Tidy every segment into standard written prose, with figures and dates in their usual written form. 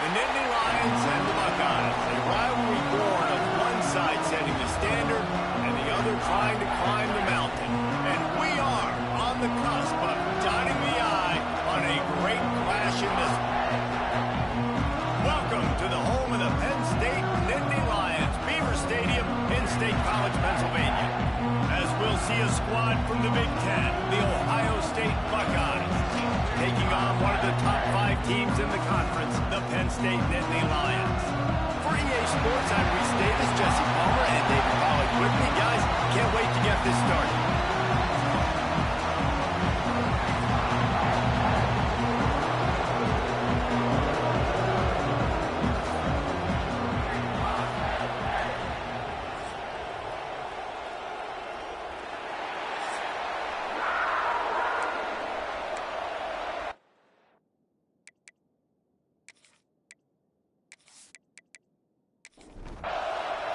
The Nittany Lions and the Buckeyes, a rivalry born of one side setting the standard and the other trying to climb the mountain. And we are on the cusp of dotting the I on a great clash in this one. Welcome to the home of the Penn State Nittany Lions, Beaver Stadium in State College, Pennsylvania. As we'll see a squad from the Big Ten, the Ohio State Buckeyes, taking on one of the top 5 teams in the conference, the Penn State Nittany Lions. For EA Sports, I'm Reese Davis, Jesse Palmer, and David Pollack with me. Guys, can't wait to get this started.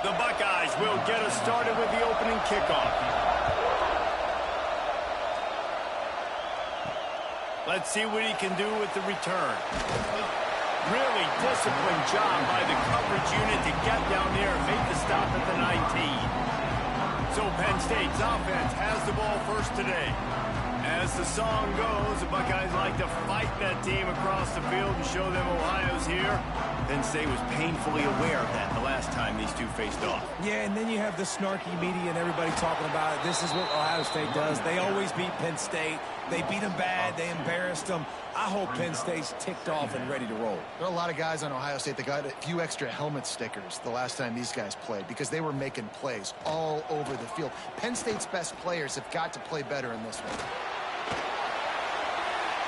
The Buckeyes will get us started with the opening kickoff. Let's see what he can do with the return. Really disciplined job by the coverage unit to get down there and make the stop at the 19. So Penn State's offense has the ball first today. As the song goes, the Buckeyes like to fight that team across the field and show them Ohio's here. Penn State was painfully aware of that the last time these two faced off. Yeah, and then you have the snarky media and everybody talking about it. This is what Ohio State does. They always beat Penn State. They beat them bad. They embarrassed them. I hope Penn State's ticked off and ready to roll. There are a lot of guys on Ohio State that got a few extra helmet stickers the last time these guys played because they were making plays all over the field. Penn State's best players have got to play better in this one.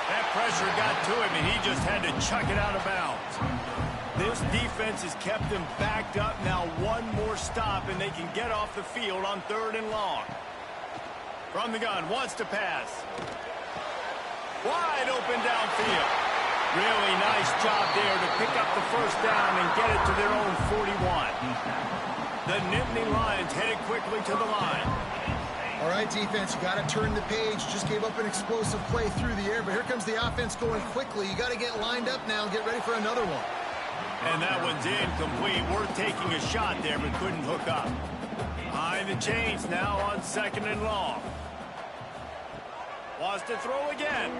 That pressure got to him, and he just had to chuck it out of bounds. This defense has kept them backed up. Now one more stop, and they can get off the field on 3rd and long. From the gun, wants to pass. Wide open downfield. Really nice job there to pick up the first down and get it to their own 41. The Nittany Lions headed quickly to the line. All right, defense, you got to turn the page. Just gave up an explosive play through the air, but here comes the offense going quickly. You got to get lined up now and get ready for another one. And that one's incomplete. We're taking a shot there, but couldn't hook up. Behind the chains now on 2nd and long. Wants to throw again.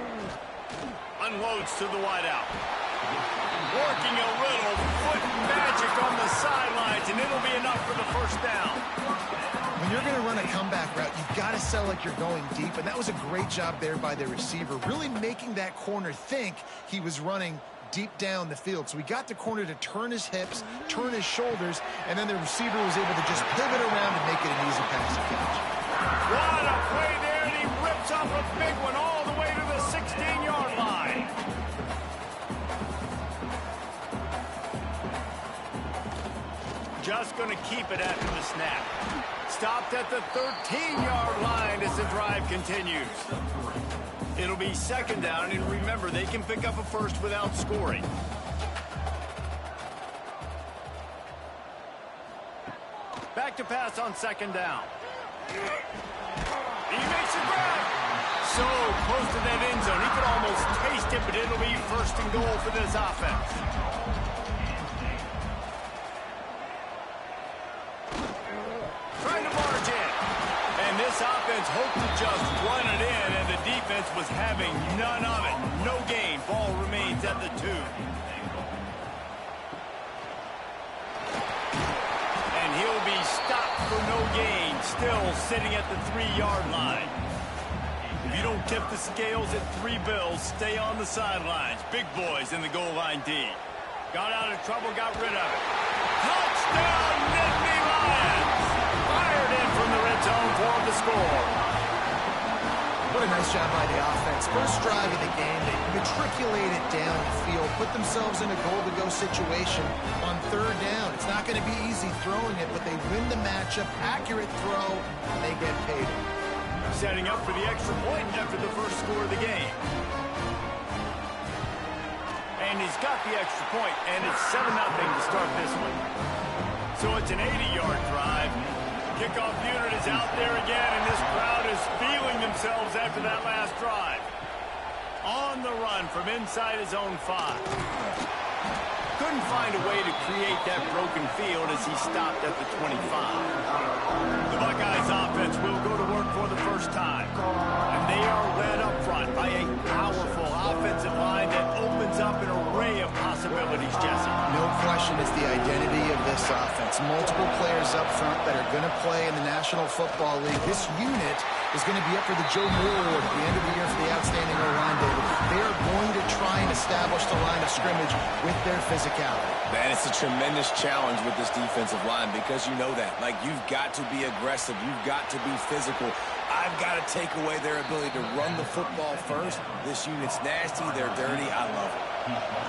Unloads to the wideout. Working a little foot magic on the sidelines, and it'll be enough for the first down. When you're going to run a comeback route, you've got to sell like you're going deep, and that was a great job there by the receiver, really making that corner think he was running deep down the field. So he got the corner to turn his hips, turn his shoulders, and then the receiver was able to just pivot around and make it an easy pass catch. What a play there, and he rips off a big one all the way to the 16-yard line. Just going to keep it after the snap. Stopped at the 13-yard line as the drive continues. It'll be 2nd down, and remember, they can pick up a first without scoring. Back to pass on 2nd down. He makes a grab. So close to that end zone. He could almost taste it, but it'll be 1st and goal for this offense. Trying to march in. And this offense hoped to just run it in, and the defense was having none of it. No gain. Ball remains at the 2. And he'll be stopped for no gain, still sitting at the 3-yard line. If you don't tip the scales at 3 bills, stay on the sidelines. Big boys in the goal line D. Got out of trouble, got rid of it. Touchdown, Nittany Lions! Fired in from the red zone for the score. What a nice job by the offense. First drive of the game, they matriculated down the field, put themselves in a goal-to-go situation on 3rd down. It's not going to be easy throwing it, but they win the matchup. Accurate throw, and they get paid. Setting up for the extra point after the first score of the game. And he's got the extra point, and it's 7-0 to start this one. So it's an 80-yard drive. Kickoff unit is out there again, and this crowd is feeling themselves after that last drive. On the run from inside his own 5. couldn't find a way to create that broken field as he stopped at the 25. The Buckeyes offense will go to work for the first time. And they are led up front by a powerful offensive line that opens up an array of possibilities, Jesse. No question it's the identity of this offense. Multiple players up front that are going to play in the National Football League. This unit is going to be up for the Joe Moore Award at the end of the year for the outstanding O-line, David. They are going to try and establish the line of scrimmage with their physicality. Man, it's a tremendous challenge with this defensive line because you know that. Like, you've got to be aggressive. You've got to be physical. I've got to take away their ability to run the football first. This unit's nasty. They're dirty. I love it.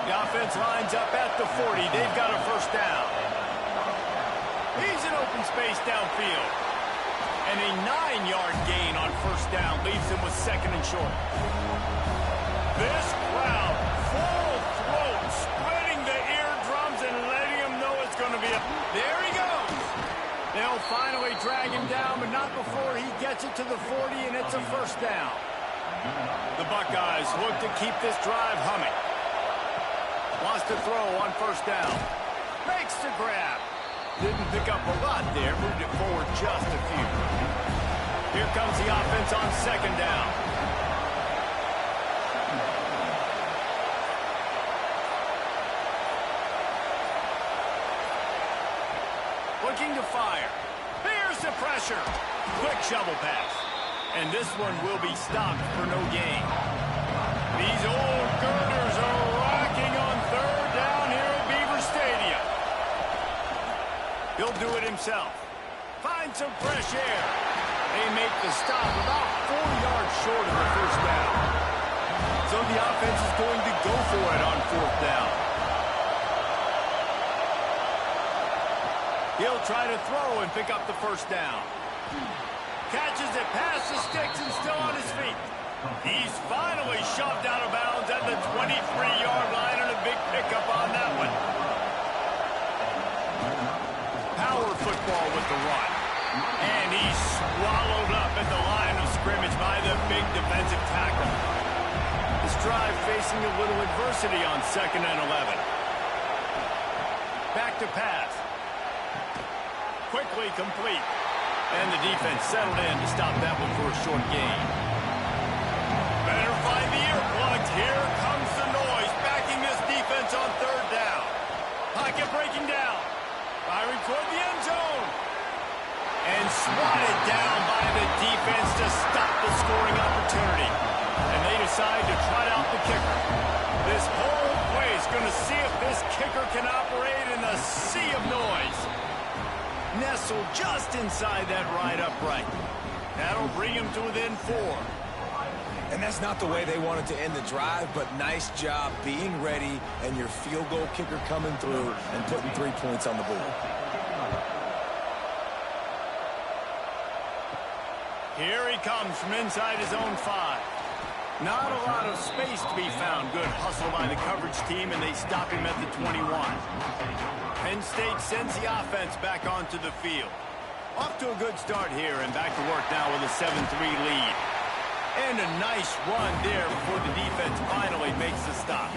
The offense lines up at the 40. They've got a first down. He's in open space downfield. And a 9-yard gain on first down leaves him with second and short. This crowd, full throat, spreading the eardrums and letting him know it's going to be a... There he goes. They'll finally drag him down, but not before he gets it to the 40, and it's a first down. The Buckeyes look to keep this drive humming. Wants to throw on first down. Makes the grab. Didn't pick up a lot there. Moved it forward just a few. Here comes the offense on second down. Looking to fire. Here's the pressure. Quick shovel pass. And this one will be stopped for no gain. These old girders are rocking on third down here at Beaver Stadium. He'll do it himself. Find some fresh air. They make the stop about 4 yards short of the first down. So the offense is going to go for it on fourth down. He'll try to throw and pick up the first down. Catches it past the sticks and still on his feet. He's finally shoved out of bounds at the 23-yard line and a big pickup on that one. Power football with the run. And he's swallowed up at the line of scrimmage by the big defensive tackle. This drive facing a little adversity on 2nd and 11. Back to pass. Quickly complete. And the defense settled in to stop that one for a short gain. Better find the earplugs. Here comes the noise, backing this defense on third down. Pocket breaking down. Firing toward the end zone. And swatted down by the defense to stop the scoring opportunity. And they decide to trot out the kicker. This whole play is going to see if this kicker can operate in a sea of noise. Nestled just inside that right upright. That'll bring him to within 4. And that's not the way they wanted to end the drive, but nice job being ready and your field goal kicker coming through and putting 3 points on the board. Here he comes from inside his own 5. Not a lot of space to be found. Good hustle by the coverage team, and they stop him at the 21. Penn State sends the offense back onto the field. Off to a good start here, and back to work now with a 7-3 lead. And a nice run there before the defense finally makes the stop.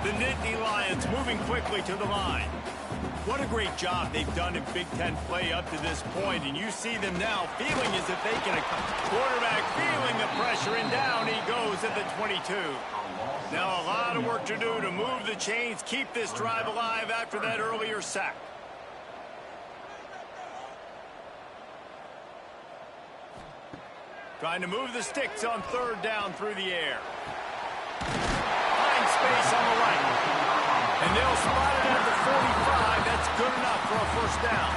The Nittany Lions moving quickly to the line. What a great job they've done in Big Ten play up to this point, and you see them now feeling as if they can... Quarterback feeling the pressure, and down he goes at the 22. Now a lot of work to do to move the chains, keep this drive alive after that earlier sack. Trying to move the sticks on third down through the air. Find space on the right. And they'll spot it at the 45. That's good enough for a first down.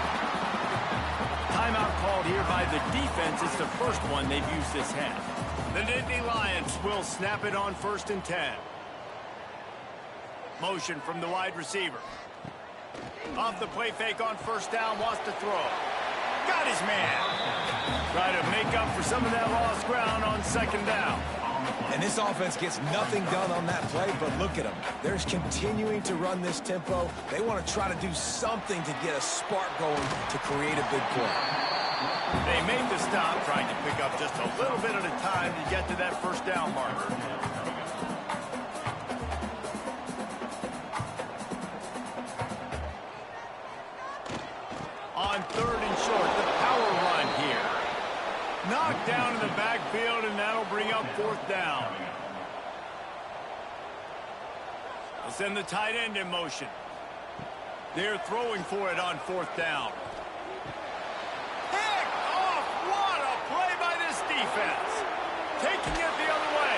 Timeout called here by the defense. It's the first one they've used this half. The Nittany Lions will snap it on 1st and 10. Motion from the wide receiver. Off the play fake on first down, wants to throw. Got his man. Try to make up for some of that lost ground on 2nd down. And this offense gets nothing done on that play, but look at them. They're continuing to run this tempo. They want to try to do something to get a spark going to create a big play. They made the stop, trying to pick up just a little bit at a time to get to that first down marker. on 3rd and short. The power run here. Knocked down in the backfield, and that'll bring up 4th down. They'll send the tight end in motion. They're throwing for it on 4th down. Pick off! What a play by this defense. Taking it the other way.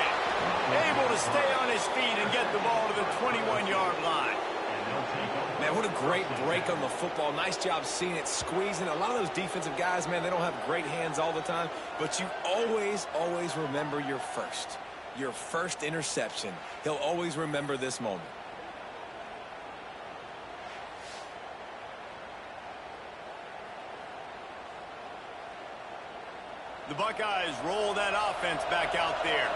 Able to stay on his feet and get the ball to the 21-yard line. Man, what a great break on the football. Nice job seeing it, squeezing. A lot of those defensive guys, man, they don't have great hands all the time, but you always, always remember your first interception. He'll always remember this moment. The Buckeyes roll that offense back out there.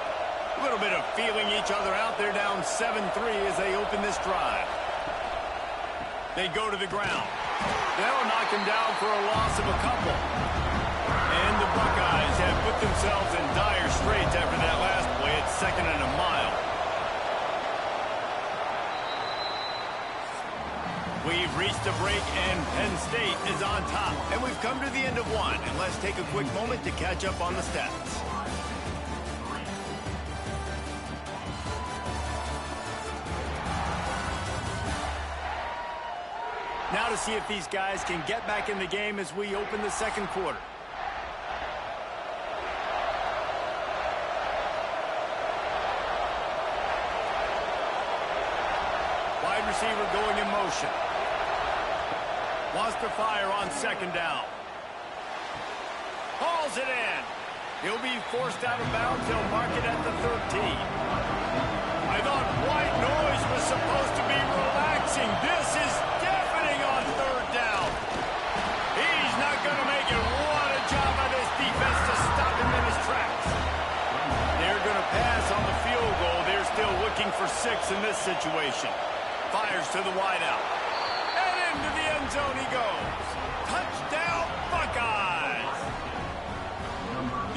A little bit of feeling each other out there, down 7-3 as they open this drive. They go to the ground. They'll knock him down for a loss of a couple. And the Buckeyes have put themselves in dire straits after that last play at 2nd and a mile. We've reached a break, and Penn State is on top. And we've come to the end of one. And let's take a quick moment to catch up on the stats. Now to see if these guys can get back in the game as we open the 2nd quarter. Wide receiver going in motion. Wants to fire on 2nd down. Hauls it in. He'll be forced out of bounds. They'll mark it at the 13. I thought white noise was supposed to be relaxing. This is deafening on 3rd down. He's not going to make it. What a job by this defense to stop him in his tracks. They're going to pass on the field goal. They're still looking for 6 in this situation. Fires to the wideout. And into the end zone he goes. Touchdown, Buckeyes!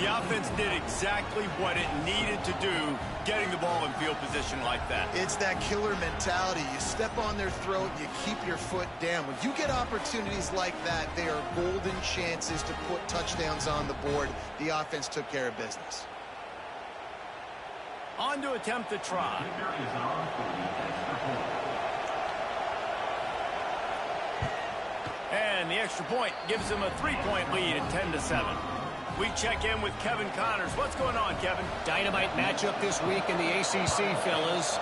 The offense did exactly what it needed to do, getting the ball in field position like that. It's that killer mentality. You step on their throat, you keep your foot down. When you get opportunities like that, they are golden chances to put touchdowns on the board. The offense took care of business. On to attempt the try. And the extra point gives them a 3-point lead at 10-7. We check in with Kevin Connors. What's going on, Kevin? Dynamite matchup this week in the ACC, fellas.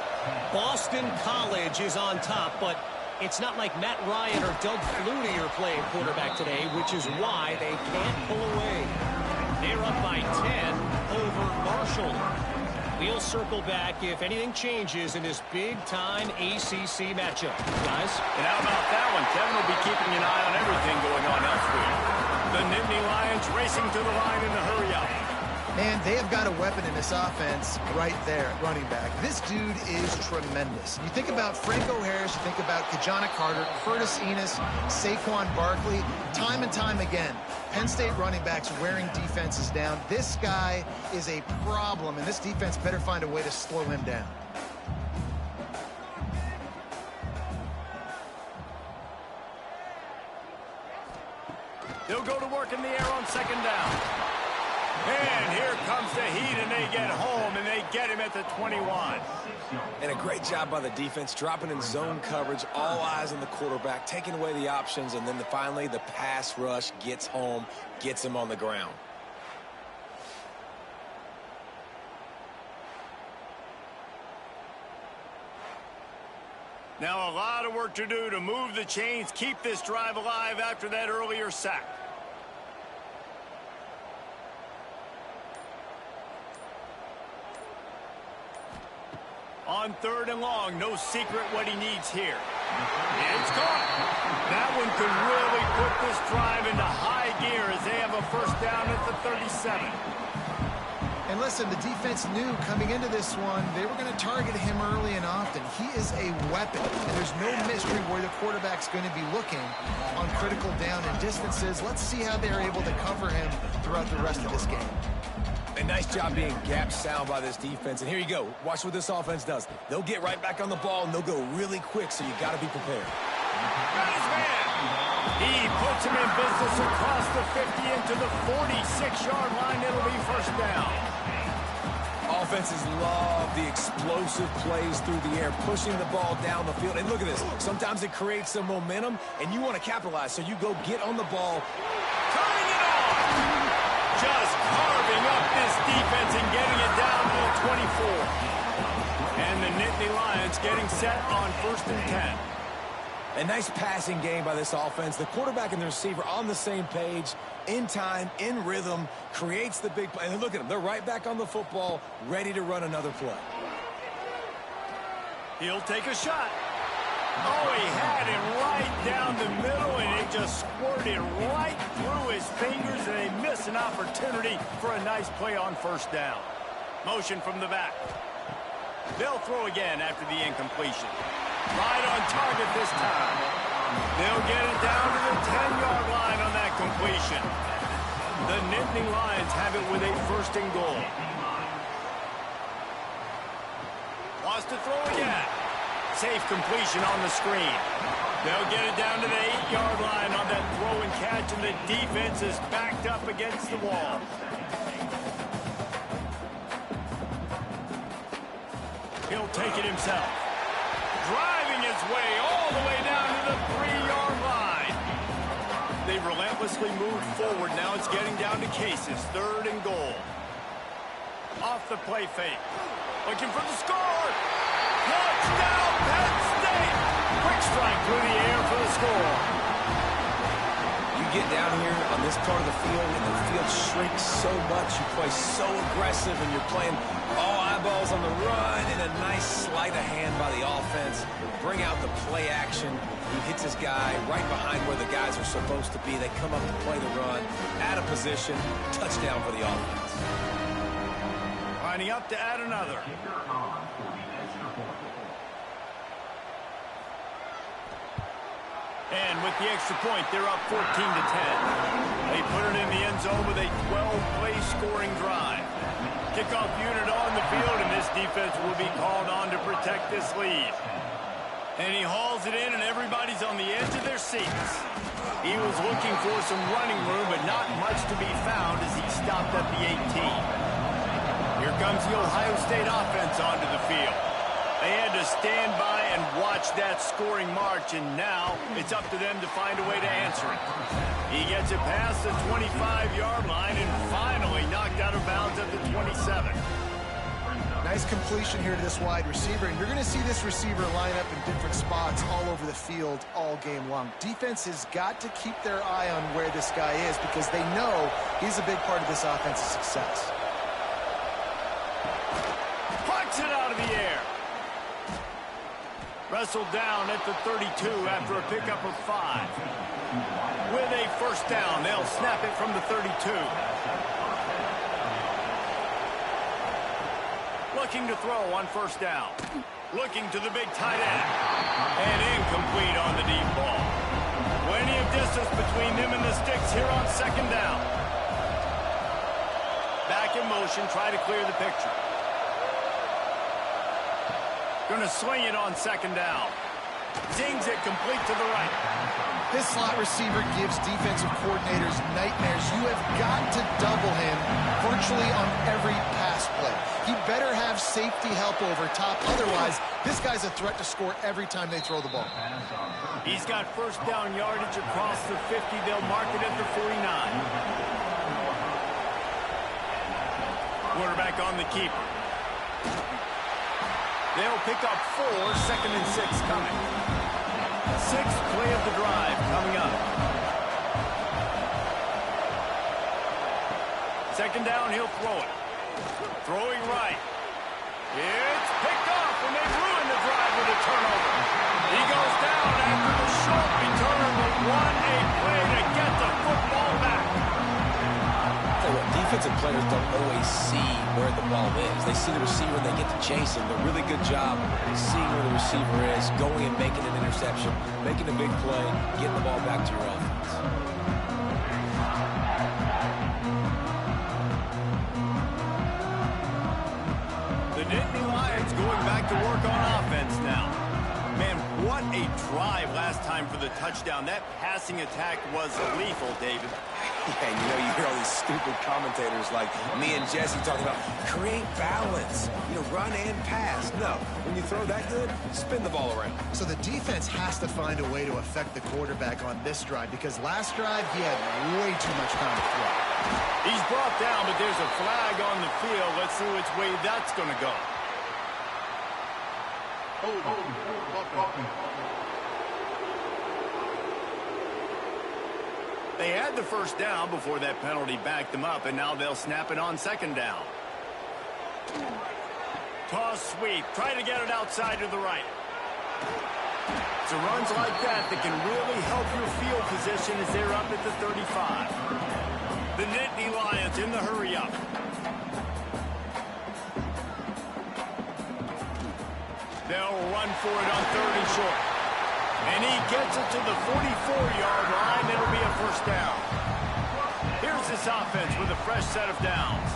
Boston College is on top, but it's not like Matt Ryan or Doug Flutie are playing quarterback today, which is why they can't pull away. They're up by 10 over Marshall. We'll circle back if anything changes in this big-time ACC matchup. Guys? And how about that one? Kevin will be keeping an eye on everything going on elsewhere. The Nittany Lions racing to the line in the hurry-up. Man, they have got a weapon in this offense right there at running back. This dude is tremendous. You think about Franco Harris, you think about Kajana Carter, Curtis Enos, Saquon Barkley, time and time again. Penn State running backs wearing defenses down. This guy is a problem, and this defense better find a way to slow him down. They'll go to work in the air on 2nd down. And here comes the heat, and they get home, and they get him at the 21. And a great job by the defense, dropping in zone coverage, all eyes on the quarterback, taking away the options, and then finally the pass rush gets home, gets him on the ground. Now a lot of work to do to move the chains, keep this drive alive after that earlier sack. On 3rd and long, no secret what he needs here. It's caught. That one could really put this drive into high gear as they have a 1st down at the 37. And listen, the defense knew coming into this one, they were going to target him early and often. He is a weapon, and there's no mystery where the quarterback's going to be looking on critical down and distances. Let's see how they're able to cover him throughout the rest of this game. A nice job being gap sound by this defense. And here you go. Watch what this offense does. They'll get right back on the ball, and they'll go really quick, so you got to be prepared. Got his man. He puts him in business across the 50 into the 46-yard line. It'll be first down. Offenses love the explosive plays through the air, pushing the ball down the field. And look at this. Sometimes it creates some momentum, and you want to capitalize. So you go get on the ball. Turning it on. Just carving up this defense and getting it down to the 24. And the Nittany Lions getting set on 1st and 10. A nice passing game by this offense. The quarterback and the receiver on the same page, in time, in rhythm, creates the big play. And look at them. They're right back on the football, ready to run another play. He'll take a shot. Oh, he had it right down the middle, and it just squirted right through his fingers, and they miss an opportunity for a nice play on 1st down. Motion from the back. They'll throw again after the incompletion. Right on target this time. They'll get it down to the 10-yard line on that completion. The Nittany Lions have it with a 1st and goal. Wants to throw again. Safe completion on the screen. They'll get it down to the 8-yard line on that throw and catch, and the defense is backed up against the wall. He'll take it himself. Driving his way all the way down to the 3-yard line. They relentlessly moved forward. Now it's getting down to cases. 3rd and goal. Off the play fake. Looking for the score. Touchdown, Penn State. Quick strike through the air for the score. You get down here on this part of the field, and the field shrinks so much. You play so aggressive, and you're playing all eyeballs on the run, and a nice sleight of hand by the offense. Bring out the play action. He hits his guy right behind where the guys are supposed to be. They come up to play the run, out of position, touchdown for the offense. Lining up to add another. And with the extra point, they're up 14 to 10. They put it in the end zone with a 12-play scoring drive. Kickoff unit on the field, and this defense will be called on to protect this lead. And he hauls it in, and everybody's on the edge of their seats. He was looking for some running room, but not much to be found as he stopped at the 18. Here comes the Ohio State offense onto the field. They had to stand by and watch that scoring march, and now it's up to them to find a way to answer it. He gets it past the 25-yard line and finally knocked out of bounds at the 27. Nice completion here to this wide receiver, and you're going to see this receiver line up in different spots all over the field all game long. Defense has got to keep their eye on where this guy is because they know he's a big part of this offense's success. Pucks it out of the air. Wrestled down at the 32 after a pickup of 5. With a 1st down, they'll snap it from the 32. Looking to throw on 1st down. Looking to the big tight end. And incomplete on the deep ball. Plenty of distance between them and the sticks here on 2nd down. Back in motion, try to clear the picture. Going to swing it on 2nd down. Zings it complete to the right. This slot receiver gives defensive coordinators nightmares. You have got to double him virtually on every pass play. He better have safety help over top. Otherwise, this guy's a threat to score every time they throw the ball. He's got 1st down yardage across the 50. They'll mark it at the 49. Quarterback on the keeper. They'll pick up 4, 2nd and 6 coming. 6th play of the drive coming up. 2nd down, he'll throw it. Throwing right. It's picked off, and they've ruined the drive with a turnover. He goes down after the short return, but what a play to get the football back. Defensive players don't always see where the ball is. They see the receiver and they get to chase him. A really good job seeing where the receiver is, going and making an interception, making a big play, getting the ball back to your offense. The Nittany Lions going back to work on offense now. Man, what a drive last time for the touchdown. That passing attack was lethal, David. Yeah, you know, you hear all these stupid commentators like me and Jesse talking about create balance, you know, run and pass. No, when you throw that good, spin the ball around. So the defense has to find a way to affect the quarterback on this drive because last drive he had way too much time to throw. He's brought down, but there's a flag on the field. Let's see which way that's going to go. They had the first down before that penalty backed them up, and now they'll snap it on second down. Toss sweep. Try to get it outside to the right. So runs like that can really help your field position as they're up at the 35. The Nittany Lions in the hurry up. They'll run for it on 3rd and short. And he gets it to the 44-yard line. It'll be a first down. Here's this offense with a fresh set of downs.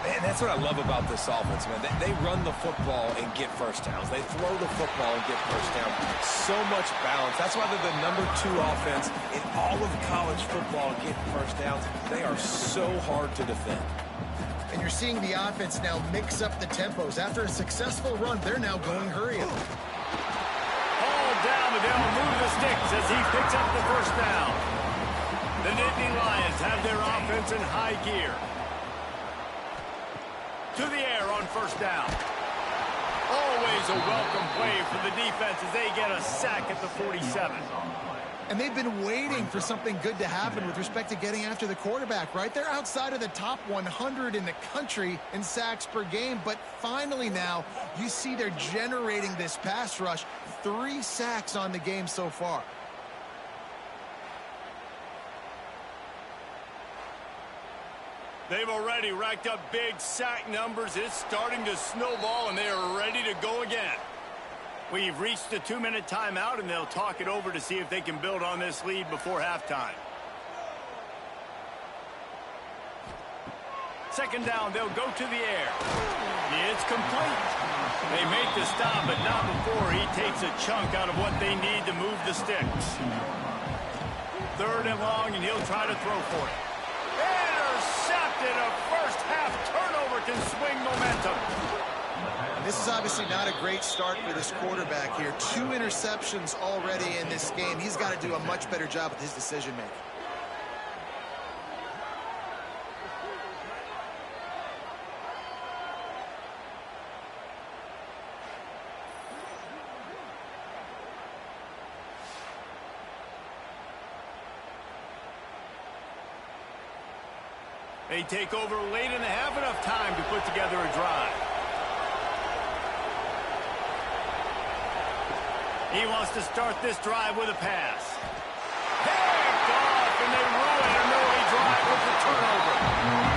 Man, that's what I love about this offense, man. They run the football and get first downs. They throw the football and get first downs. So much balance. That's why they're the #2 offense in all of college football getting first downs. They are so hard to defend. And you're seeing the offense now mix up the tempos. After a successful run, they're now going hurry up. Down, but they'll move the sticks as he picks up the first down. The Nittany Lions have their offense in high gear. To the air on first down. Always a welcome play for the defense as they get a sack at the 47. And they've been waiting for something good to happen with respect to getting after the quarterback, right? They're outside of the top 100 in the country in sacks per game, but finally now you see they're generating this pass rush. 3 sacks on the game so far. They've already racked up big sack numbers. It's starting to snowball, and they are ready to go again. We've reached the 2-minute timeout, and they'll talk it over to see if they can build on this lead before halftime. Second down, they'll go to the air. It's complete. They make the stop, but not before he takes a chunk out of what they need to move the sticks. 3rd and long, and he'll try to throw for it. Intercepted. A first-half turnover can swing momentum. This is obviously not a great start for this quarterback here. 2 interceptions already in this game. He's got to do a much better job with his decision-making. They take over late in the half, enough time to put together a drive. He wants to start this drive with a pass. Picked off, and they ruin an early drive with the turnover.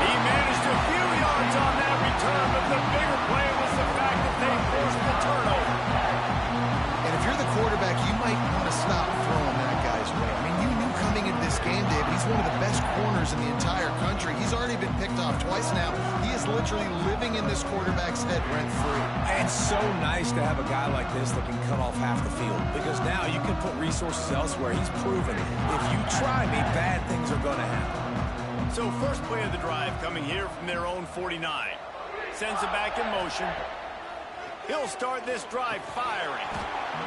He managed a few yards on that return, but the bigger play was the fact that they forced the turnover. And if you're the quarterback, you might want to stop throwing that guy's way. I mean, you knew coming into this game, David, he's one of the best corners in the entire country. He's already been picked off twice now. He is literally living in this quarterback's head rent-free. And so nice to have a guy like this that can cut off half the field, because now you can put resources elsewhere. He's proven if you try me, bad things are going to happen. So first play of the drive coming here from their own 49. Sends it back in motion. He'll start this drive firing.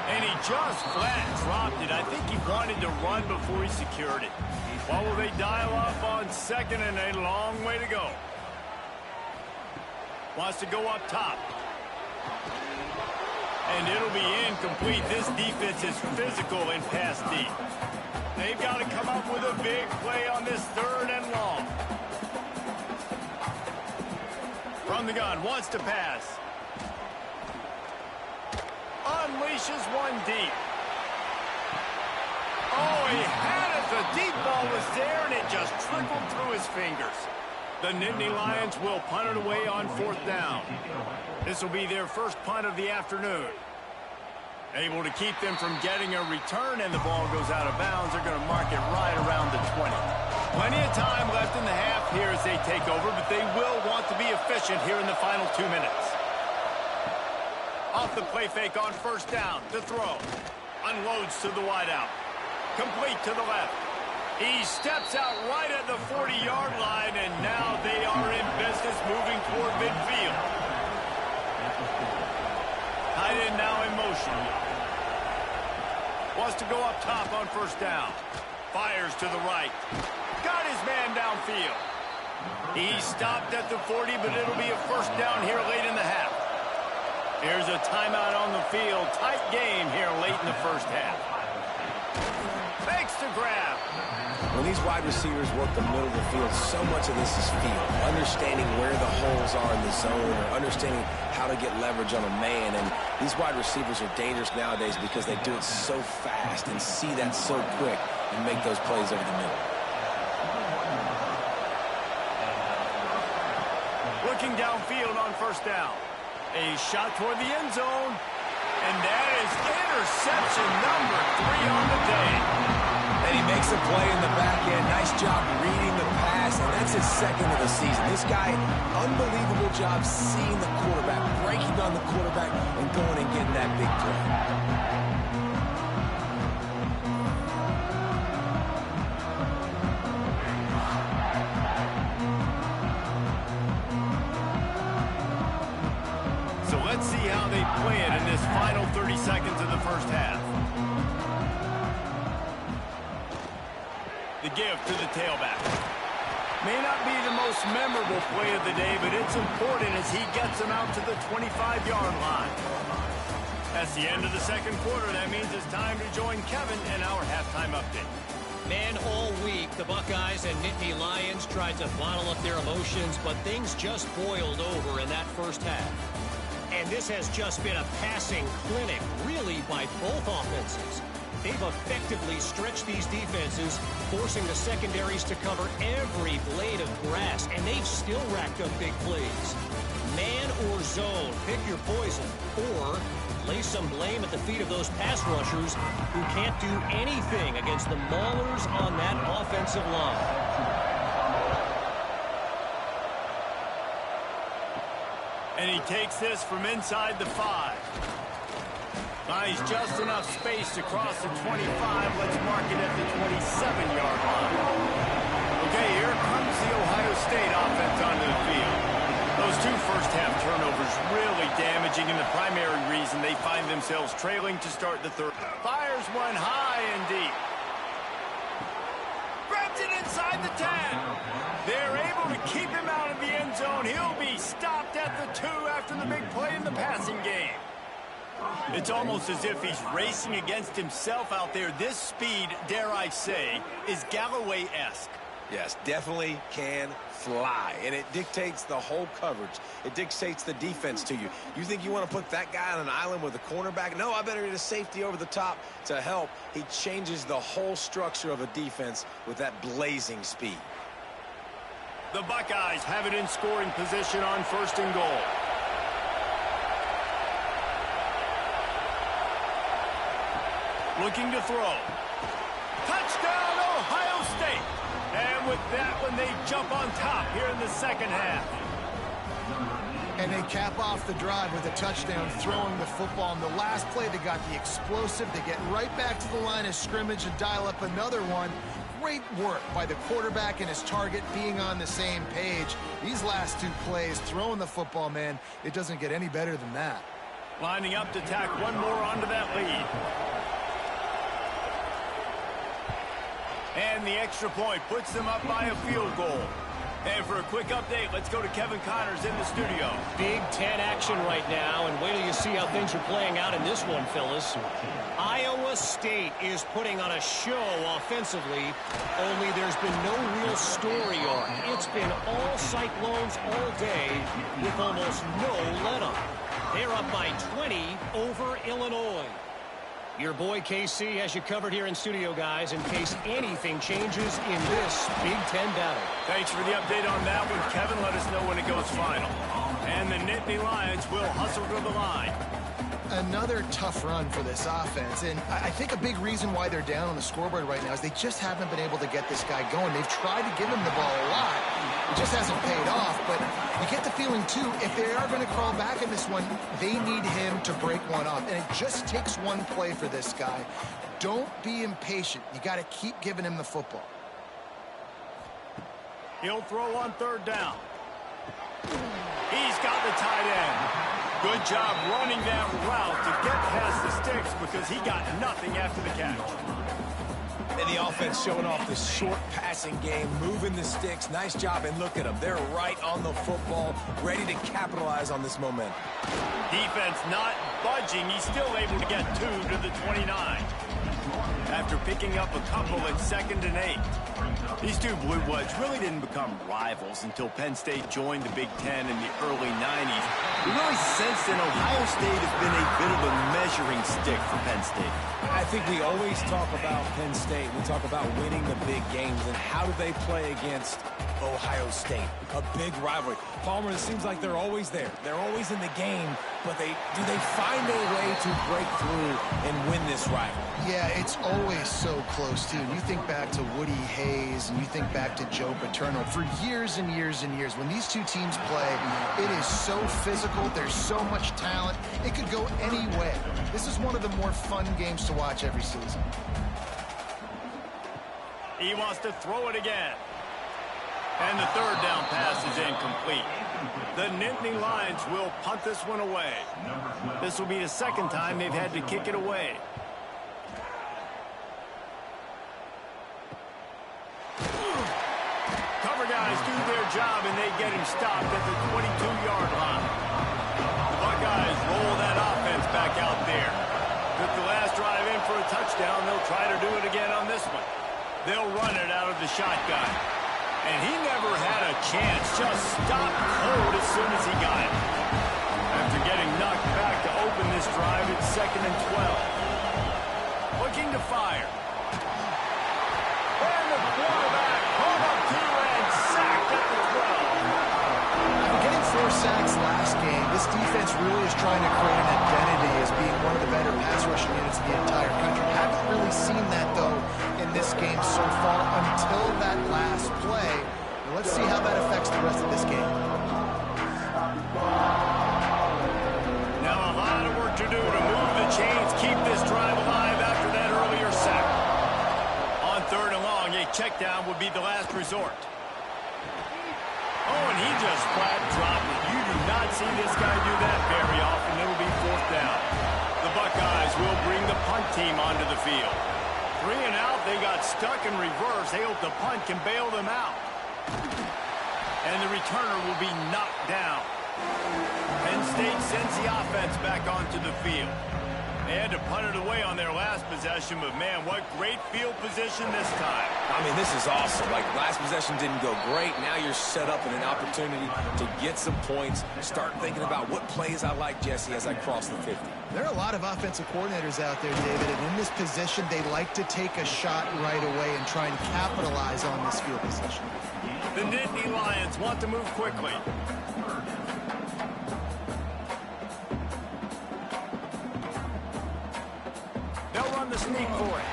And he just flat dropped it. I think he wanted to run before he secured it. What will they dial up on second, and a long way to go. Wants to go up top. And it'll be incomplete. This defense is physical and pass deep. They've got to come up with a big play on this 3rd and long. From the gun, wants to pass. Unleashes one deep. Oh, he had it. The deep ball was there, and it just trickled through his fingers. The Nittany Lions will punt it away on 4th down. This will be their first punt of the afternoon. Able to keep them from getting a return, and the ball goes out of bounds. They're going to mark it right around the 20. Plenty of time left in the half here as they take over, but they will want to be efficient here in the final 2 minutes. Off the play fake on 1st down to throw. Unloads to the wideout. Complete to the left. He steps out right at the 40-yard line, and now they are in business moving toward midfield. Tight end now in motion. Wants to go up top on first down. Fires to the right. Got his man downfield. He stopped at the 40, but it'll be a first down here late in the half. Here's a timeout on the field. Tight game here late in the first half. Makes the grab. When these wide receivers work the middle of the field, so much of this is feel. Understanding where the holes are in the zone or understanding how to get leverage on a man. And these wide receivers are dangerous nowadays because they do it so fast and see that so quick and make those plays over the middle. Looking downfield on first down. A shot toward the end zone. And that is interception number 3 on the day. And he makes a play in the back end. Nice job reading the pass, and that's his second of the season. This guy, unbelievable job seeing the quarterback, breaking on the quarterback, and going and getting that big play. So let's see how they play it in this final 30 seconds of the first half. The give to the tailback. May not be the most memorable play of the day, but it's important as he gets them out to the 25-yard line. That's the end of the second quarter. That means it's time to join Kevin and our halftime update. Man, all week, the Buckeyes and Nittany Lions tried to bottle up their emotions, but things just boiled over in that first half. And this has just been a passing clinic, really, by both offenses. They've effectively stretched these defenses, forcing the secondaries to cover every blade of grass, and they've still racked up big plays. Man or zone, pick your poison, or lay some blame at the feet of those pass rushers who can't do anything against the maulers on that offensive line. And he takes this from inside the 5. Buys just enough space to cross the 25. Let's mark it at the 27-yard line. Okay, here comes the Ohio State offense onto the field. Those 2 first-half turnovers really damaging, and the primary reason they find themselves trailing to start the third. Fires one high and deep. Grabs it inside the 10. They're able to keep him out of the end zone. He'll be stopped at the 2 after the big play in the passing game. It's almost as if he's racing against himself out there. This speed, dare I say, is Galloway-esque. Yes, definitely can fly, and it dictates the whole coverage. It dictates the defense to you. You think you want to put that guy on an island with a cornerback? No, I better get a safety over the top to help. He changes the whole structure of a defense with that blazing speed. The Buckeyes have it in scoring position on first and goal. Looking to throw. Touchdown, Ohio State. And with that one, they jump on top here in the second half. And they cap off the drive with a touchdown, throwing the football. In the last play, they got the explosive. They get right back to the line of scrimmage and dial up another one. Great work by the quarterback and his target being on the same page. These last 2 plays, throwing the football, man, it doesn't get any better than that. Lining up to tack one more onto that lead. And the extra point puts them up by a field goal. And for a quick update, let's go to Kevin Connors in the studio. Big Ten action right now, and wait till you see how things are playing out in this one, Phyllis. Iowa State is putting on a show offensively, only there's been no real story arc. It's been all Cyclones all day with almost no let-up. They're up by 20 over Illinois. Your boy KC has you covered here in studio, guys, in case anything changes in this Big Ten battle. Thanks for the update on that one, Kevin. Let us know when it goes final. And the Nittany Lions will hustle to the line. Another tough run for this offense, and I think a big reason why they're down on the scoreboard right now is they just haven't been able to get this guy going. They've tried to give him the ball a lot. It just hasn't paid off, but you get the feeling, too, if they are going to crawl back in this one, they need him to break one off, and it just takes one play for this guy. Don't be impatient. You got to keep giving him the football. He'll throw on third down. He's got the tight end. Good job running that route to get past the sticks because he got nothing after the catch. And the offense showing off the short passing game, moving the sticks. Nice job, and look at them. They're right on the football, ready to capitalize on this momentum. Defense not budging. He's still able to get 2 to the 29. After picking up a couple at 2nd and 8. These two Blue Bloods really didn't become rivals until Penn State joined the Big Ten in the early 90s. We really sensed that Ohio State has been a bit of a measuring stick for Penn State. I think we always talk about Penn State. We talk about winning the big games, and how do they play against Ohio State? A big rivalry. Palmer, it seems like they're always there. They're always in the game, but do they find a way to break through and win this rivalry? Yeah, it's always so close, too. You think back to Woody Hayes, and you think back to Joe Paterno. For years and years and years, when these two teams play, it is so physical. There's so much talent. It could go any way. This is one of the more fun games to watch every season. He wants to throw it again. And the third down pass is incomplete. The Nittany Lions will punt this one away. This will be the second time they've had to kick it away. Cover guys do their job, and they get him stopped at the 22-yard line. The Buckeyes roll that offense back out there. Took the last drive in for a touchdown. They'll try to do it again on this one. They'll run it out of the shotgun. And he never had a chance. Just stopped cold as soon as he got it. After getting knocked back to open this drive, it's 2nd and 12. Looking to fire. And the quarterback hung up 2 and sacked at the 12. After getting 4 sacks last game, this defense really is trying to create an identity as being one of the better pass rushing units in the entire country. Haven't really seen that, though, in this game so far until that last play. Now let's see how that affects the rest of this game. Now a lot of work to do to move the chains, keep this drive alive after that earlier sack. On 3rd and long, a check down would be the last resort. Oh, and he just flat dropped it. You do not see this guy do that very often. It'll be 4th down. The Buckeyes will bring the punt team onto the field. 3 and out, they got stuck in reverse. They hope the punt can bail them out. And the returner will be knocked down. Penn State sends the offense back onto the field. They had to punt it away on their last possession, but man, what great field position this time. I mean, this is awesome. Like, last possession didn't go great. Now you're set up in an opportunity to get some points. Start thinking about what plays I like, Jesse, as I cross the 50. There are a lot of offensive coordinators out there, David, and in this position, they like to take a shot right away and try and capitalize on this field position. The Nittany Lions want to move quickly. They'll run the sneak for it.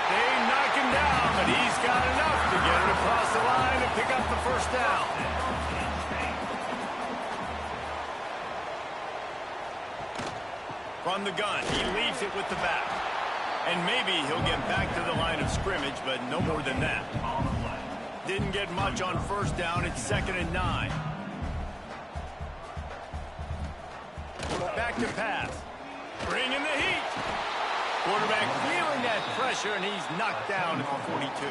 They knock him down, but he's got enough to get it across the line and pick up the 1st down. From the gun, he leaves it with the back. And maybe he'll get back to the line of scrimmage, but no more than that. Didn't get much on 1st down. It's 2nd and 9. Back to pass. Bring in the heat. Quarterback feeling that pressure, and he's knocked down at the 42.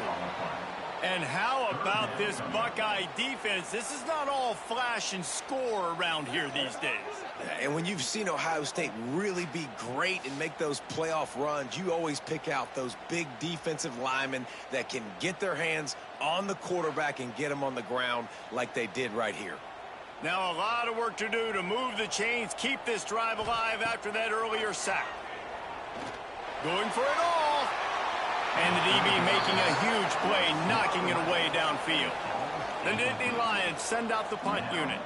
And how about this Buckeye defense? This is not all flash and score around here these days. And when you've seen Ohio State really be great and make those playoff runs, you always pick out those big defensive linemen that can get their hands on the quarterback and get him on the ground like they did right here. Now a lot of work to do to move the chains, keep this drive alive after that earlier sack. Going for it all. And the DB making a huge play, knocking it away downfield. The Nittany Lions send out the punt unit.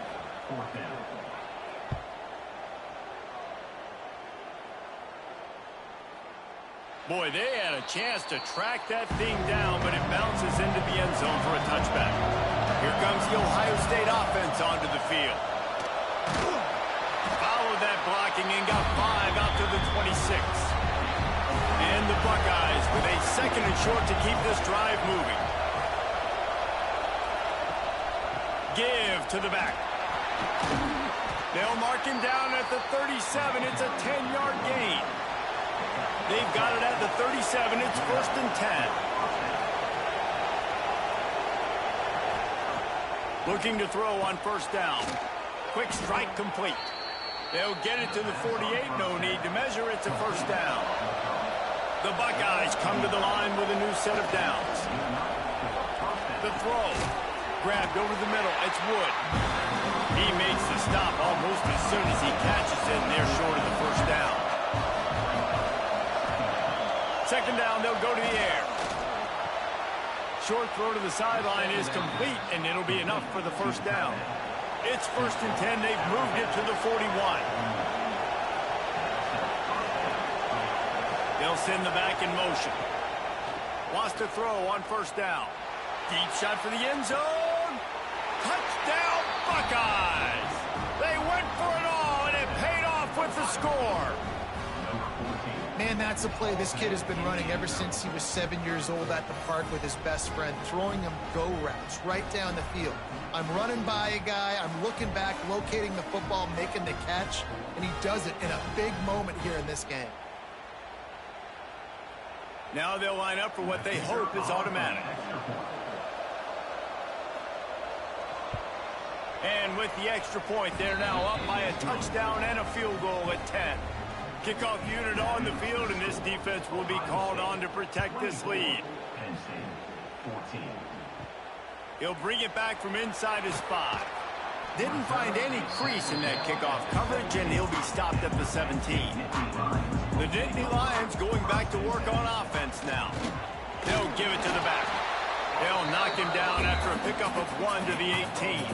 Boy, they had a chance to track that thing down, but it bounces into the end zone for a touchback. Here comes the Ohio State offense onto the field. Followed that blocking and got 5 out to the 26. And the Buckeyes with a 2nd and short to keep this drive moving. Give to the back. They'll mark him down at the 37. It's a 10-yard gain. They've got it at the 37. It's 1st and 10. Looking to throw on 1st down. Quick strike complete. They'll get it to the 48. No need to measure. It's a 1st down. The Buckeyes come to the line with a new set of downs. The throw. Grabbed over the middle. It's Wood. He makes the stop almost as soon as he catches it, and they're short of the 1st down. 2nd down, they'll go to the air. Short throw to the sideline is complete, and it'll be enough for the 1st down. It's 1st and 10. They've moved it to the 41. They'll send the back in motion. Wants to throw on 1st down. Deep shot for the end zone. Touchdown, Buckeyes! They went for it all, and it paid off with the score. Man, that's a play this kid has been running ever since he was 7 years old at the park with his best friend, throwing him go routes right down the field. I'm running by a guy, I'm looking back, locating the football, making the catch, and he does it in a big moment here in this game. Now they'll line up for what they hope is automatic. And with the extra point, they're now up by a touchdown and a field goal at 10. Kickoff unit on the field, and this defense will be called on to protect this lead. He'll bring it back from inside his 5. Didn't find any crease in that kickoff coverage, and he'll be stopped at the 17. The Nittany Lions going back to work on offense now. They'll give it to the back. They'll knock him down after a pickup of 1 to the 18.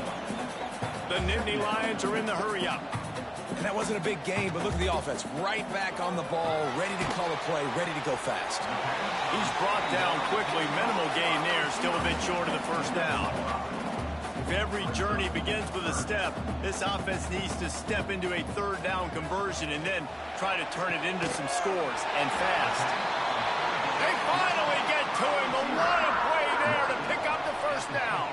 The Nittany Lions are in the hurry-up. That wasn't a big game, but look at the offense. Right back on the ball, ready to call a play, ready to go fast. He's brought down quickly. Minimal gain there, still a bit short of the 1st down. If every journey begins with a step, this offense needs to step into a 3rd down conversion and then try to turn it into some scores, and fast. They finally get to him, but what a play there to pick up the 1st down.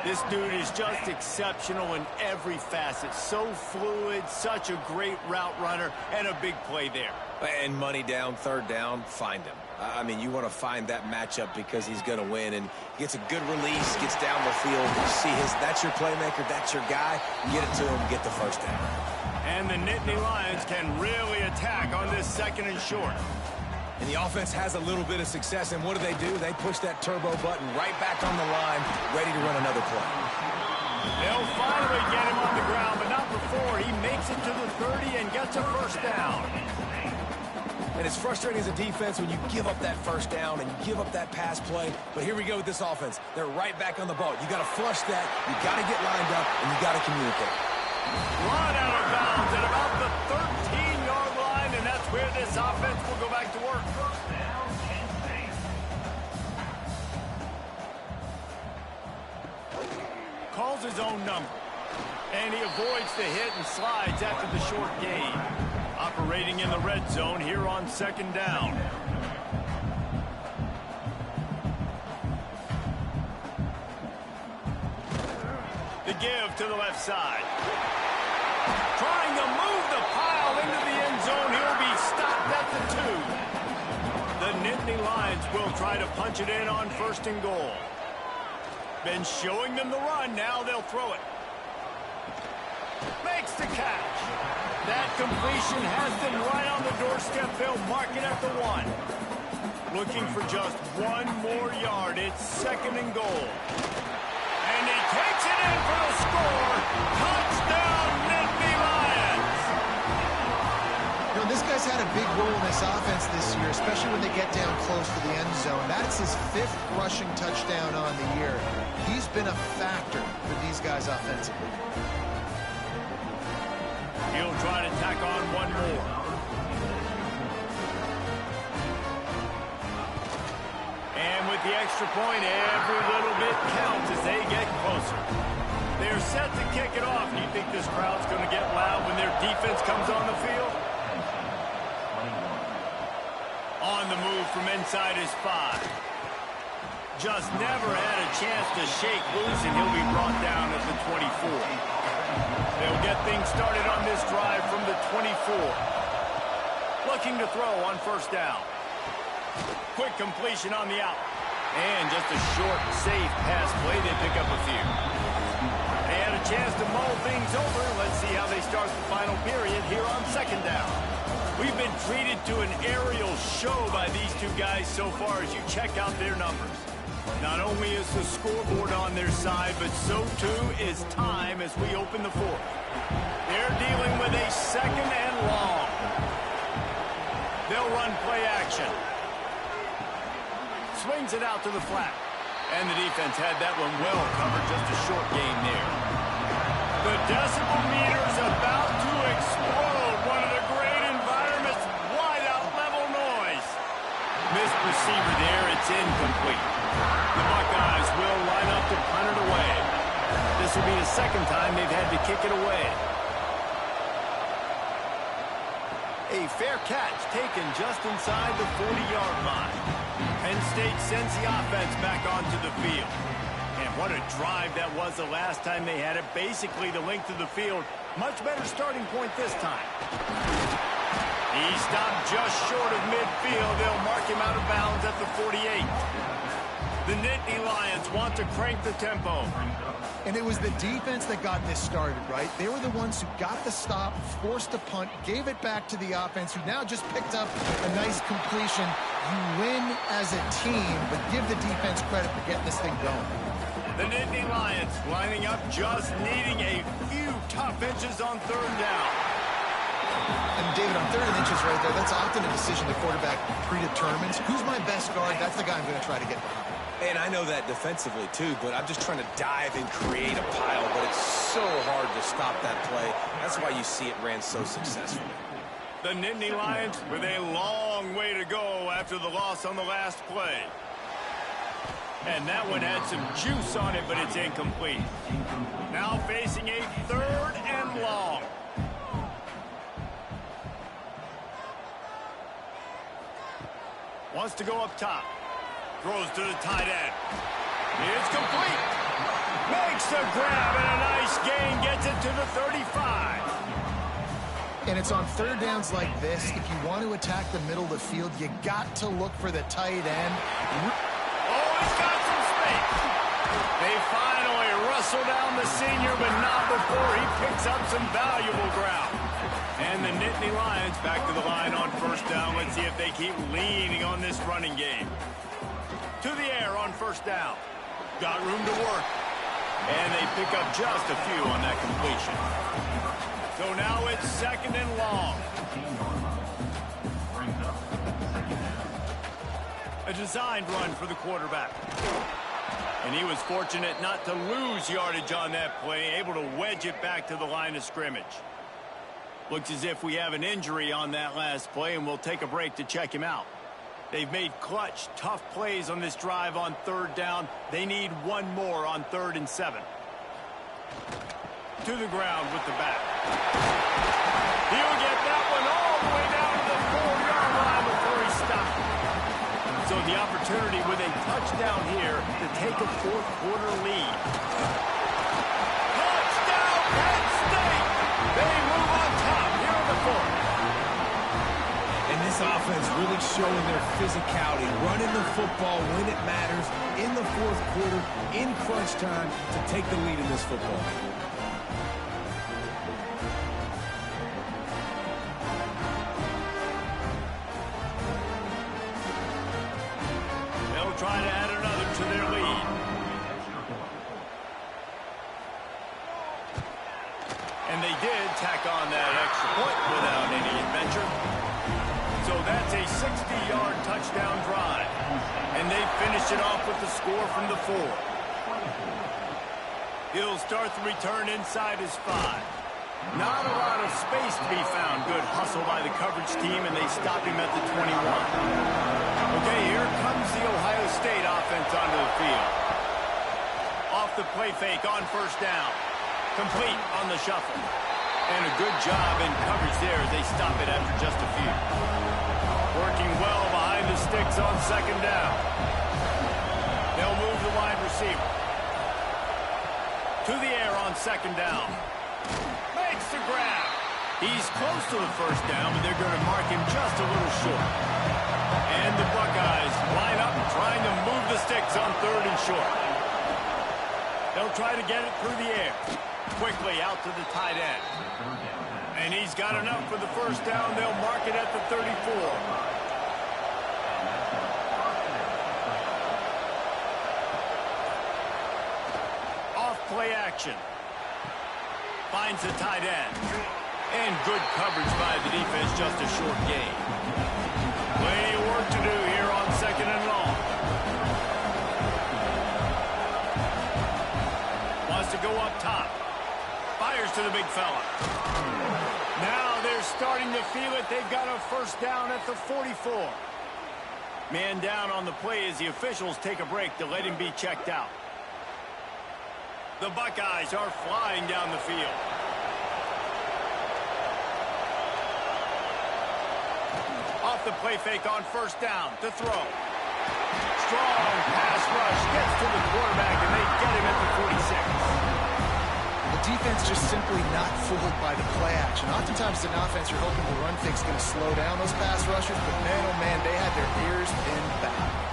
This dude is just exceptional in every facet. So fluid, such a great route runner, and a big play there. And money down, 3rd down, find him. I mean, you want to find that matchup because he's going to win, and gets a good release, gets down the field. You see that's your playmaker, that's your guy. Get it to him, get the 1st down. And the Nittany Lions can really attack on this 2nd and short. And the offense has a little bit of success, and what do? They push that turbo button right back on the line, ready to run another play. They'll finally get him on the ground, but not before. He makes it to the 30 and gets a 1st down. And it's frustrating as a defense when you give up that 1st down and you give up that pass play. But here we go with this offense. They're right back on the ball. You got to flush that. You got to get lined up, and you got to communicate. Run out of bounds at about the 13-yard line, and that's where this offense will go back to work. Calls his own number, and he avoids the hit and slides after the short gain. Operating in the red zone here on 2nd down. The give to the left side. Trying to move the pile into the end zone. He'll be stopped at the 2. The Nittany Lions will try to punch it in on 1st and goal. Been showing them the run. Now they'll throw it. Makes the catch. That completion has them right on the doorstep. They'll mark it at the 1. Looking for just 1 more yard. It's 2nd and goal. And he takes it in for the score. Touchdown, Nittany Lions. You know, this guy's had a big role in this offense this year, especially when they get down close to the end zone. That's his 5th rushing touchdown on the year. He's been a factor for these guys offensively. He'll try to tack on 1 more. get the extra point. Every little bit counts as they get closer. They're set to kick it off. Do you think this crowd's going to get loud when their defense comes on the field? On the move from inside his 5. Just never had a chance to shake loose, and he'll be brought down at the 24. They'll get things started on this drive from the 24. Looking to throw on first down. Quick completion on the out. And just a short, safe pass play. They pick up a few. They had a chance to mull things over. Let's see how they start the final period here on second down. We've been treated to an aerial show by these two guys so far as you check out their numbers. Not only is the scoreboard on their side, but so too is time as we open the fourth. They're dealing with a second and long. They'll run play action. Swings it out to the flat. And the defense had that one well covered. Just a short gain there. The decibel meter's about to explode. One of the great environments. Wide out level noise. Missed receiver there. It's incomplete. The Buckeyes will line up to punt it away. This will be the second time they've had to kick it away. A fair catch taken just inside the 40-yard line. Penn State sends the offense back onto the field. And what a drive that was the last time they had it. Basically the length of the field. Much better starting point this time. He stopped just short of midfield. They'll mark him out of bounds at the 48. The Nittany Lions want to crank the tempo. And it was the defense that got this started, right? They were the ones who got the stop, forced a punt, gave it back to the offense, who now just picked up a nice completion. You win as a team, but give the defense credit for getting this thing going. The Nittany Lions lining up, just needing a few tough inches on third down. And David, on third and inches right there, that's often a decision the quarterback predetermines. Who's my best guard? That's the guy I'm going to try to get behind. And I know that defensively, too, but I'm just trying to dive and create a pile, but it's so hard to stop that play. That's why you see it ran so successfully. The Nittany Lions with a long way to go after the loss on the last play. And that one had some juice on it, but it's incomplete. Now facing a third and long. Wants to go up top. Throws to the tight end. It's complete. Makes the grab and a nice gain. Gets it to the 35. And it's on third downs like this. If you want to attack the middle of the field, you got to look for the tight end. Oh, he's got some space. They finally wrestle down the senior, but not before he picks up some valuable ground. And the Nittany Lions back to the line on first down. Let's see if they keep leaning on this running game. To the air on first down. Got room to work. And they pick up just a few on that completion. So now it's second and long. A designed run for the quarterback. And he was fortunate not to lose yardage on that play, able to wedge it back to the line of scrimmage. Looks as if we have an injury on that last play, and we'll take a break to check him out. They've made clutch, tough plays on this drive on third down. They need one more on 3rd and 7. To the ground with the back. He'll get that one all the way down to the 4-yard line before he stopped. So the opportunity with a touchdown here to take a fourth-quarter lead. Touchdown, Penn State! They move on top here in the fourth. And this offense really showing their physicality, running the football when it matters, in the fourth quarter, in crunch time, to take the lead in this football. They'll try to add another to their lead. And they did tack on that extra point without any adventure. So that's a 60-yard touchdown drive. And they finish it off with the score from the 4. He'll start the return inside his 5. Not a lot of space to be found. Good hustle by the coverage team, and they stop him at the 21. Okay, here comes the Ohio State offense onto the field. Off the play fake on first down. Complete on the shuffle. And a good job in coverage there as they stop it after just a few. Working well behind the sticks on second down. They'll move the wide receiver. To the air on second down. Makes the grab. He's close to the first down, but they're going to mark him just a little short. And the Buckeyes line up trying to move the sticks on third and short. They'll try to get it through the air. Quickly out to the tight end. And he's got enough for the first down. They'll mark it at the 34. Off play action. Finds the tight end. And good coverage by the defense, just a short gain. Plenty of work to do here on second and long. Wants to go up top. Fires to the big fella. Now they're starting to feel it. They've got a first down at the 44. Man down on the play as the officials take a break to let him be checked out. The Buckeyes are flying down the field. Off the play fake on first down to throw. Strong pass rush gets to the quarterback, and they get him at the 46. The defense just simply not fooled by the play action. Oftentimes, in offense, you're hoping the run fake's going to slow down those pass rushers, but man, oh man, they had their ears pinned back.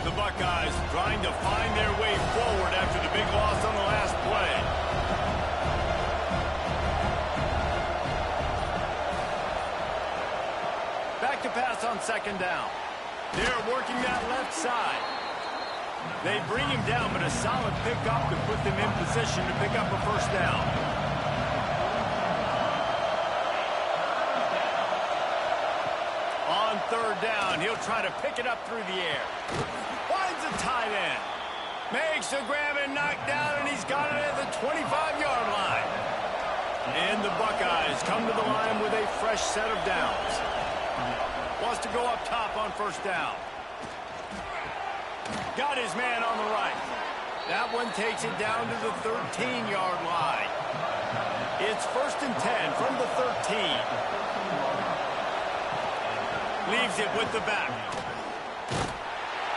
The Buckeyes trying to find their way forward after the big loss on the last play. Back to pass on second down. They're working that left side. They bring him down, but a solid pickup to put them in position to pick up a first down. On third down, he'll try to pick it up through the air. Finds a tight end. Makes a grab and knocked down, and he's got it at the 25-yard line. And the Buckeyes come to the line with a fresh set of downs. Wants to go up top on first down. Got his man on the right. That one takes it down to the 13-yard line. It's first and 10 from the 13. Leaves it with the back.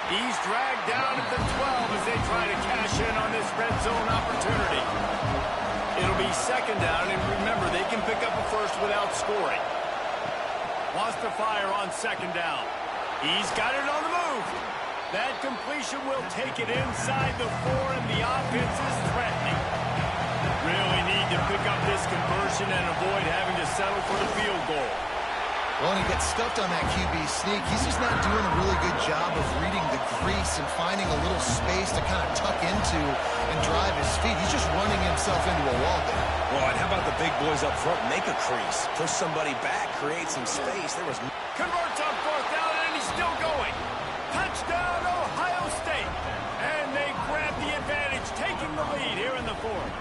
He's dragged down at the 12 as they try to cash in on this red zone opportunity. It'll be second down, and remember, they can pick up a first without scoring. Wants to fire on second down. He's got it on the move. That completion will take it inside the 4, and the offense is threatening. Really need to pick up this conversion and avoid having to settle for the field goal. Well, and he gets stuffed on that QB sneak. He's just not doing a really good job of reading the crease and finding a little space to kind of tuck into and drive his feet. He's just running himself into a wall there. Well, and how about the big boys up front? Make a crease. Push somebody back. Create some space. There was... Converts on fourth down, and he's still going. Touchdown, Ohio State. And they grab the advantage, taking the lead here in the fourth.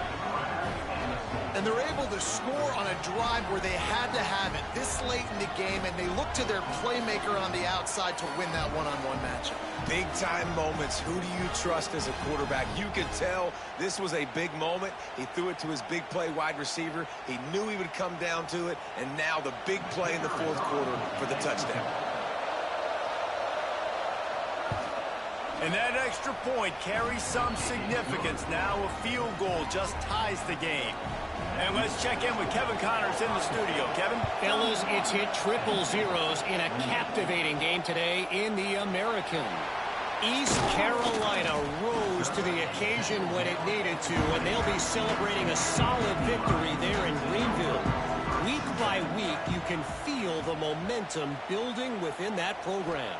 And they're able to score on a drive where they had to have it this late in the game, and they look to their playmaker on the outside to win that one-on-one matchup. Big-time moments. Who do you trust as a quarterback? You could tell this was a big moment. He threw it to his big play wide receiver. He knew he would come down to it, and now the big play in the fourth quarter for the touchdown. And that extra point carries some significance. Now a field goal just ties the game. And let's check in with Kevin Connors in the studio. Kevin? Fellas, it's hit triple zeros in a captivating game today in the American. East Carolina rose to the occasion when it needed to, and they'll be celebrating a solid victory there in Greenville. Week by week, you can feel the momentum building within that program.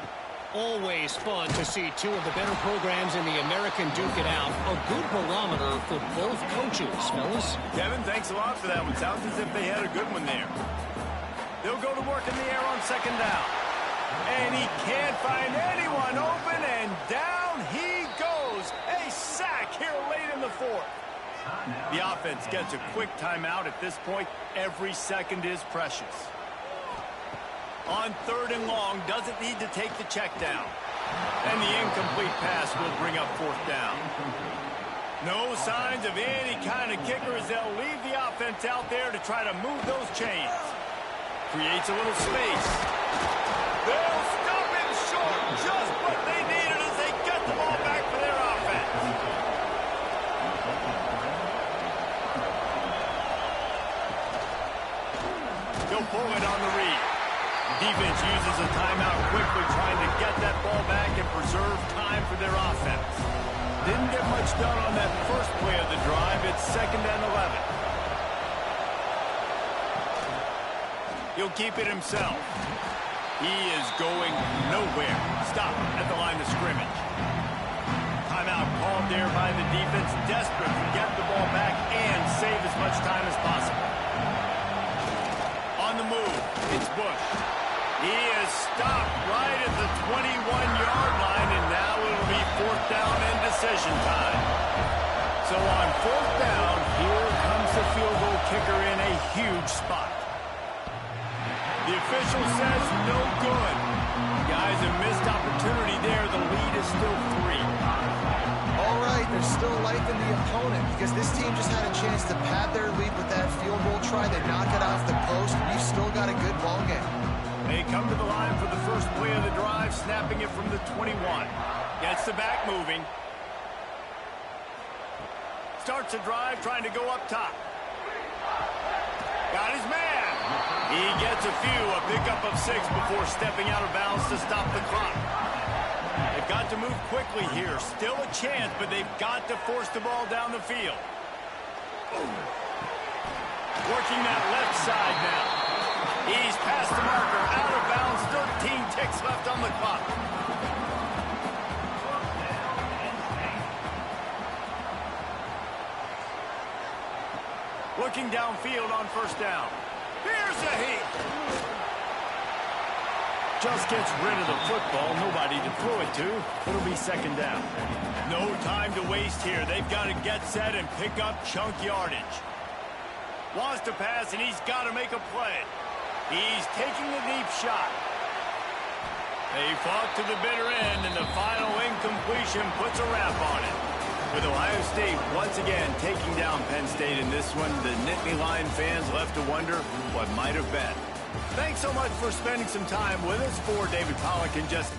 Always fun to see two of the better programs in the American duke it out. A good barometer for both coaches, fellas. Kevin, thanks a lot for that one. Sounds as if they had a good one there. They'll go to work in the air on second down. And he can't find anyone open, and down he goes. A sack here late in the fourth. The offense gets a quick timeout at this point. Every second is precious. On 3rd and long, doesn't need to take the check down. And the incomplete pass will bring up 4th down. No signs of any kind of kicker as they'll leave the offense out there to try to move those chains. Creates a little space. They'll stop him short, just what they needed as they get the ball back for their offense. He'll pull it on the read. Defense uses a timeout quickly, trying to get that ball back and preserve time for their offense. Didn't get much done on that first play of the drive. It's 2nd and 11. He'll keep it himself. He is going nowhere. Stop at the line of scrimmage. Timeout called there by the defense, desperate to get the ball back and save as much time as possible. On the move, it's Bush. He is stopped right at the 21-yard line, and now it'll be 4th down and decision time. So on 4th down, here comes the field goal kicker in a huge spot. The official says no good. Guys, a missed opportunity there. The lead is still 3. All right, there's still life in the opponent because this team just had a chance to pad their lead with that field goal try. They knock it off the post. We've still got a good ball game. They come to the line for the first play of the drive, snapping it from the 21. Gets the back moving. Starts the drive, trying to go up top. Got his man. He gets a pickup of 6 before stepping out of bounds to stop the clock. They've got to move quickly here. Still a chance, but they've got to force the ball down the field. Working that left side now. He's past the marker, out of bounds, 13 ticks left on the clock. Looking downfield on 1st down. Here's a heat. Just gets rid of the football, nobody to throw it to. It'll be 2nd down. No time to waste here. They've got to get set and pick up chunk yardage. Wants to pass, and he's got to make a play. He's taking the deep shot. They fought to the bitter end, and the final incompletion puts a wrap on it. With Ohio State once again taking down Penn State in this one, the Nittany Lion fans left to wonder what might have been. Thanks so much for spending some time with us. For David Pollock and just